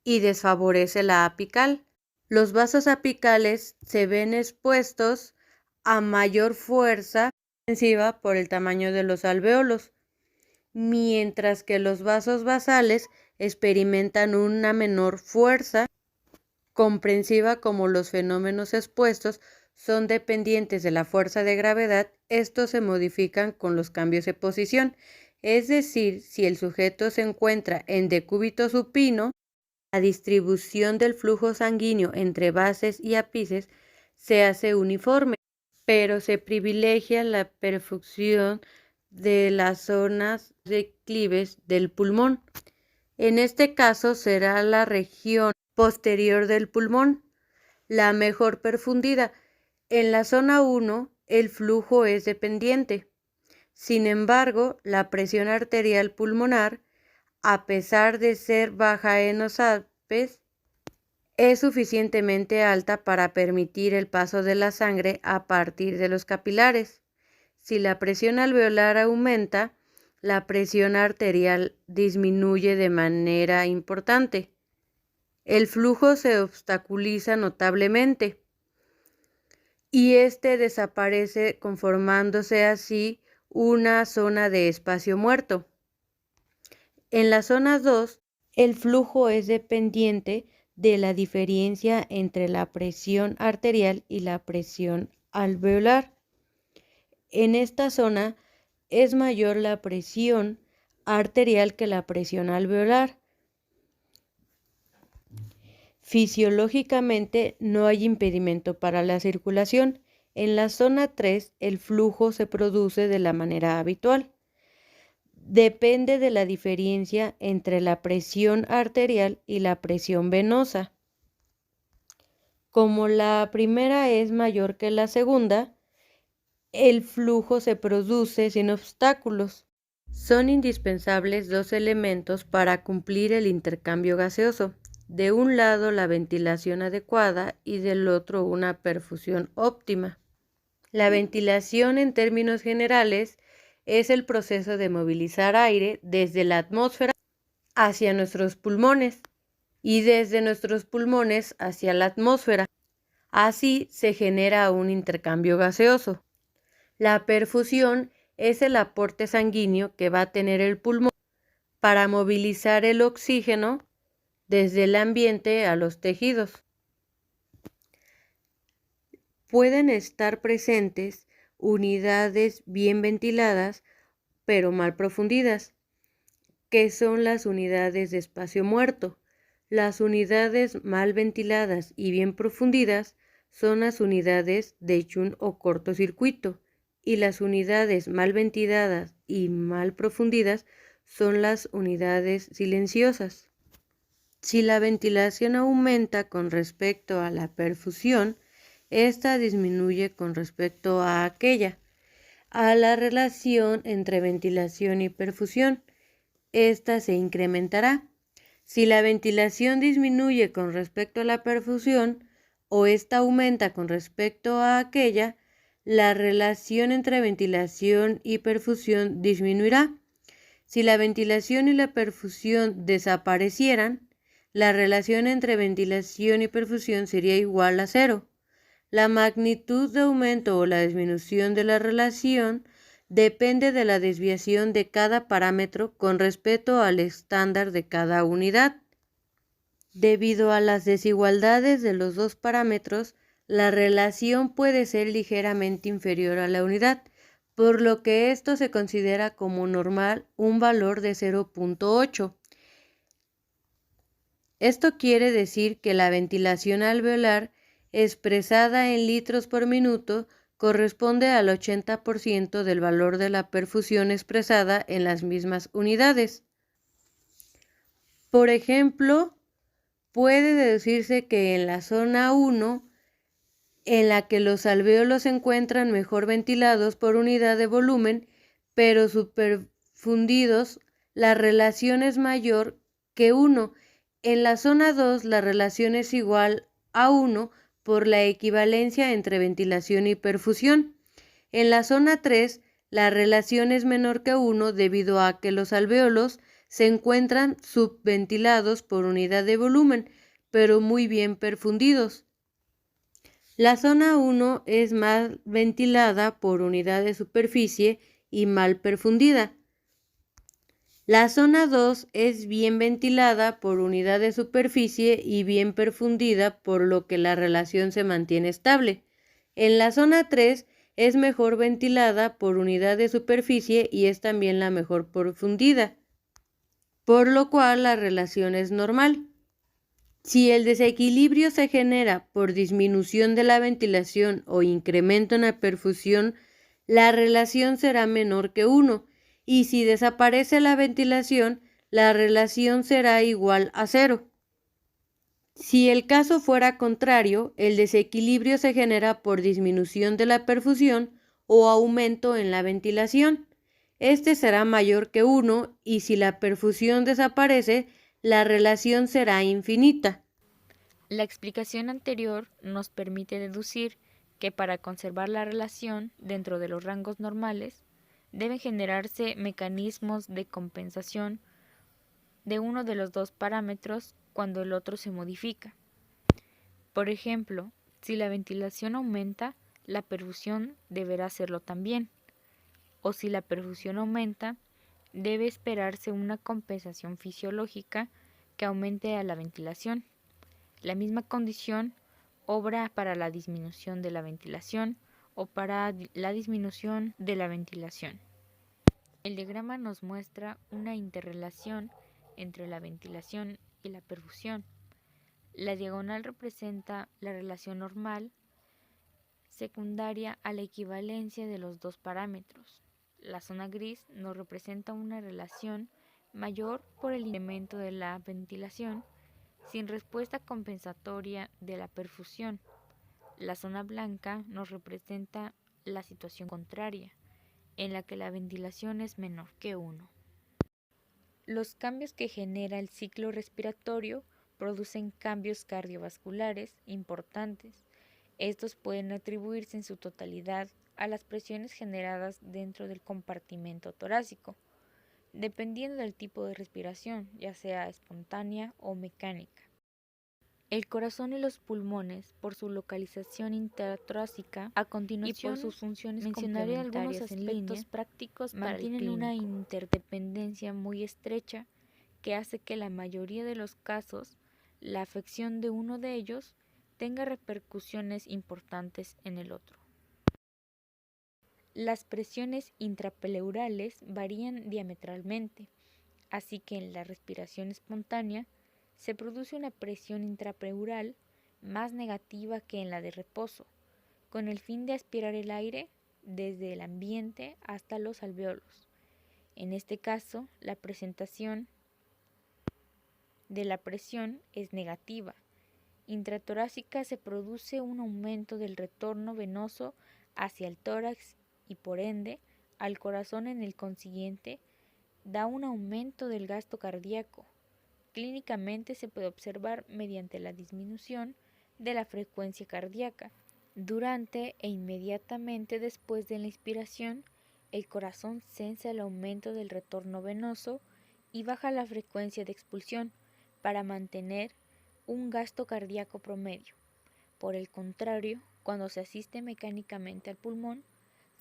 y desfavorece la apical. Los vasos apicales se ven expuestos a mayor fuerza expansiva por el tamaño de los alvéolos, mientras que los vasos basales experimentan una menor fuerza comprensiva. Como los fenómenos expuestos son dependientes de la fuerza de gravedad, estos se modifican con los cambios de posición. Es decir, si el sujeto se encuentra en decúbito supino, la distribución del flujo sanguíneo entre bases y ápices se hace uniforme, pero se privilegia la perfusión de las zonas declives del pulmón. En este caso será la región posterior del pulmón la mejor perfundida. En la zona 1 el flujo es dependiente. Sin embargo, la presión arterial pulmonar, a pesar de ser baja en los Alpes, es suficientemente alta para permitir el paso de la sangre a partir de los capilares. Si la presión alveolar aumenta, la presión arterial disminuye de manera importante. El flujo se obstaculiza notablemente y este desaparece, conformándose así una zona de espacio muerto. En la zona 2, el flujo es dependiente de la diferencia entre la presión arterial y la presión alveolar. En esta zona es mayor la presión arterial que la presión alveolar. Fisiológicamente no hay impedimento para la circulación. En la zona 3 el flujo se produce de la manera habitual. Depende de la diferencia entre la presión arterial y la presión venosa. Como la primera es mayor que la segunda, el flujo se produce sin obstáculos. Son indispensables dos elementos para cumplir el intercambio gaseoso. De un lado la ventilación adecuada y del otro una perfusión óptima. La ventilación, en términos generales, es el proceso de movilizar aire desde la atmósfera hacia nuestros pulmones y desde nuestros pulmones hacia la atmósfera. Así se genera un intercambio gaseoso. La perfusión es el aporte sanguíneo que va a tener el pulmón para movilizar el oxígeno desde el ambiente a los tejidos. Pueden estar presentes unidades bien ventiladas pero mal profundidas, que son las unidades de espacio muerto. Las unidades mal ventiladas y bien profundidas son las unidades de shunt o cortocircuito, y las unidades mal ventiladas y mal profundidas son las unidades silenciosas. Si la ventilación aumenta con respecto a la perfusión, esta disminuye con respecto a aquella. A la relación entre ventilación y perfusión, esta se incrementará. Si la ventilación disminuye con respecto a la perfusión o esta aumenta con respecto a aquella, la relación entre ventilación y perfusión disminuirá. Si la ventilación y la perfusión desaparecieran, la relación entre ventilación y perfusión sería igual a 0. La magnitud de aumento o la disminución de la relación depende de la desviación de cada parámetro con respecto al estándar de cada unidad. Debido a las desigualdades de los dos parámetros, la relación puede ser ligeramente inferior a la unidad, por lo que esto se considera como normal un valor de 0.8. Esto quiere decir que la ventilación alveolar, expresada en litros por minuto, corresponde al 80% del valor de la perfusión expresada en las mismas unidades. Por ejemplo, puede deducirse que en la zona 1, en la que los alvéolos se encuentran mejor ventilados por unidad de volumen, pero superfundidos, la relación es mayor que 1. En la zona 2, la relación es igual a 1 por la equivalencia entre ventilación y perfusión. En la zona 3, la relación es menor que 1 debido a que los alvéolos se encuentran subventilados por unidad de volumen, pero muy bien perfundidos. La zona 1 es mal ventilada por unidad de superficie y mal perfundida. La zona 2 es bien ventilada por unidad de superficie y bien perfundida, por lo que la relación se mantiene estable. En la zona 3 es mejor ventilada por unidad de superficie y es también la mejor perfundida, por lo cual la relación es normal. Si el desequilibrio se genera por disminución de la ventilación o incremento en la perfusión, la relación será menor que 1, y si desaparece la ventilación, la relación será igual a 0. Si el caso fuera contrario, el desequilibrio se genera por disminución de la perfusión o aumento en la ventilación. Este será mayor que 1 y si la perfusión desaparece, la relación será infinita. La explicación anterior nos permite deducir que para conservar la relación dentro de los rangos normales, deben generarse mecanismos de compensación de uno de los dos parámetros cuando el otro se modifica. Por ejemplo, si la ventilación aumenta, la perfusión deberá hacerlo también, o si la perfusión aumenta, debe esperarse una compensación fisiológica que aumente a la ventilación. La misma condición obra para la disminución de la ventilación o para la disminución de la ventilación. El diagrama nos muestra una interrelación entre la ventilación y la perfusión. La diagonal representa la relación normal secundaria a la equivalencia de los dos parámetros. La zona gris nos representa una relación mayor por el incremento de la ventilación sin respuesta compensatoria de la perfusión. La zona blanca nos representa la situación contraria, en la que la ventilación es menor que 1. Los cambios que genera el ciclo respiratorio producen cambios cardiovasculares importantes. Estos pueden atribuirse en su totalidad a las presiones generadas dentro del compartimento torácico, dependiendo del tipo de respiración, ya sea espontánea o mecánica. El corazón y los pulmones, por su localización intratorácica, a continuación, y por sus funciones mencionaré algunos aspectos prácticos mantienen una interdependencia muy estrecha que hace que la mayoría de los casos la afección de uno de ellos tenga repercusiones importantes en el otro. Las presiones intrapleurales varían diametralmente, así que en la respiración espontánea se produce una presión intrapleural más negativa que en la de reposo, con el fin de aspirar el aire desde el ambiente hasta los alvéolos. En este caso, la presentación de la presión es negativa. Intratorácica se produce un aumento del retorno venoso hacia el tórax y por ende al corazón en el consiguiente da un aumento del gasto cardíaco. Clínicamente se puede observar mediante la disminución de la frecuencia cardíaca. Durante e inmediatamente después de la inspiración, el corazón sensa el aumento del retorno venoso y baja la frecuencia de expulsión para mantener un gasto cardíaco promedio. Por el contrario, cuando se asiste mecánicamente al pulmón,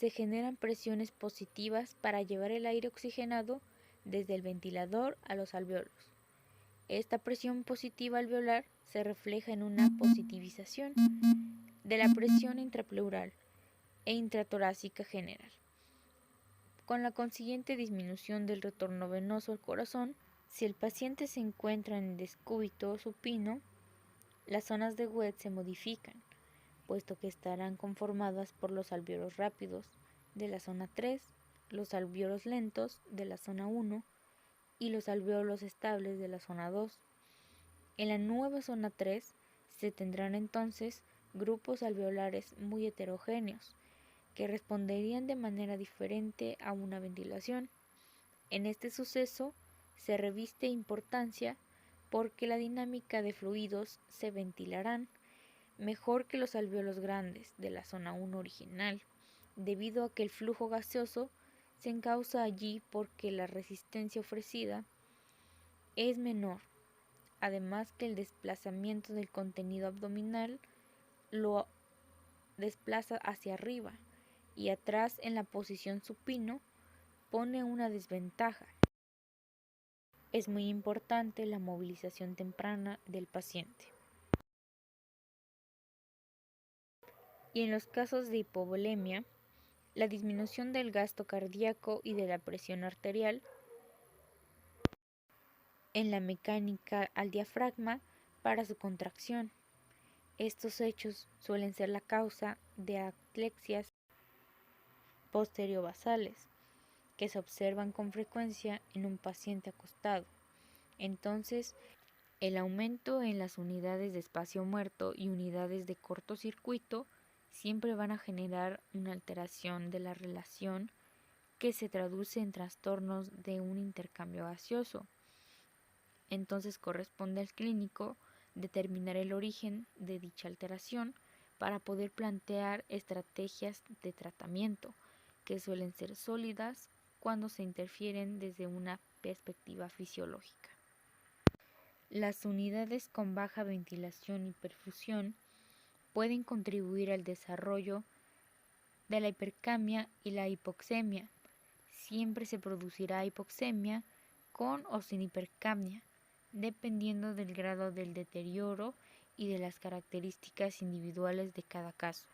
se generan presiones positivas para llevar el aire oxigenado desde el ventilador a los alvéolos. Esta presión positiva alveolar se refleja en una positivización de la presión intrapleural e intratorácica general, con la consiguiente disminución del retorno venoso al corazón. Si el paciente se encuentra en descúbito supino, las zonas de Wet se modifican, puesto que estarán conformadas por los alvéolos rápidos de la zona 3, los alvéolos lentos de la zona 1 y los alvéolos estables de la zona 2. En la nueva zona 3 se tendrán entonces grupos alveolares muy heterogéneos que responderían de manera diferente a una ventilación. En este suceso se reviste importancia porque la dinámica de fluidos se ventilarán mejor que los alvéolos grandes de la zona 1 original, debido a que el flujo gaseoso se encausa allí porque la resistencia ofrecida es menor, además que el desplazamiento del contenido abdominal lo desplaza hacia arriba y atrás en la posición supino pone una desventaja. Es muy importante la movilización temprana del paciente. Y en los casos de hipovolemia, la disminución del gasto cardíaco y de la presión arterial en la mecánica al diafragma para su contracción. Estos hechos suelen ser la causa de atlexias posterior-basales que se observan con frecuencia en un paciente acostado. Entonces, el aumento en las unidades de espacio muerto y unidades de cortocircuito siempre van a generar una alteración de la relación que se traduce en trastornos de un intercambio gaseoso. Entonces corresponde al clínico determinar el origen de dicha alteración para poder plantear estrategias de tratamiento que suelen ser sólidas cuando se interfieren desde una perspectiva fisiológica. Las unidades con baja ventilación y perfusión pueden contribuir al desarrollo de la hipercamia y la hipoxemia. Siempre se producirá hipoxemia con o sin hipercamia, dependiendo del grado del deterioro y de las características individuales de cada caso.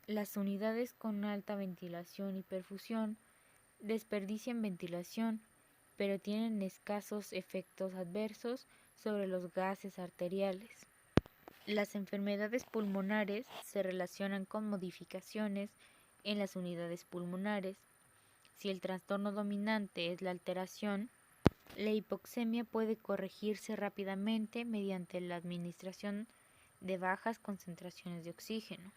Las unidades con alta ventilación y perfusión desperdician ventilación, pero tienen escasos efectos adversos sobre los gases arteriales. Las enfermedades pulmonares se relacionan con modificaciones en las unidades pulmonares. Si el trastorno dominante es la alteración, la hipoxemia puede corregirse rápidamente mediante la administración de bajas concentraciones de oxígeno.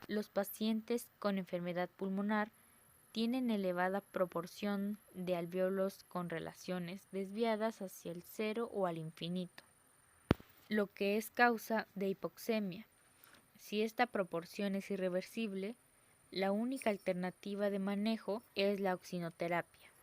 Los pacientes con enfermedad pulmonar tienen elevada proporción de alvéolos con relaciones desviadas hacia el cero o al infinito, lo que es causa de hipoxemia. Si esta proporción es irreversible, la única alternativa de manejo es la oxinoterapia.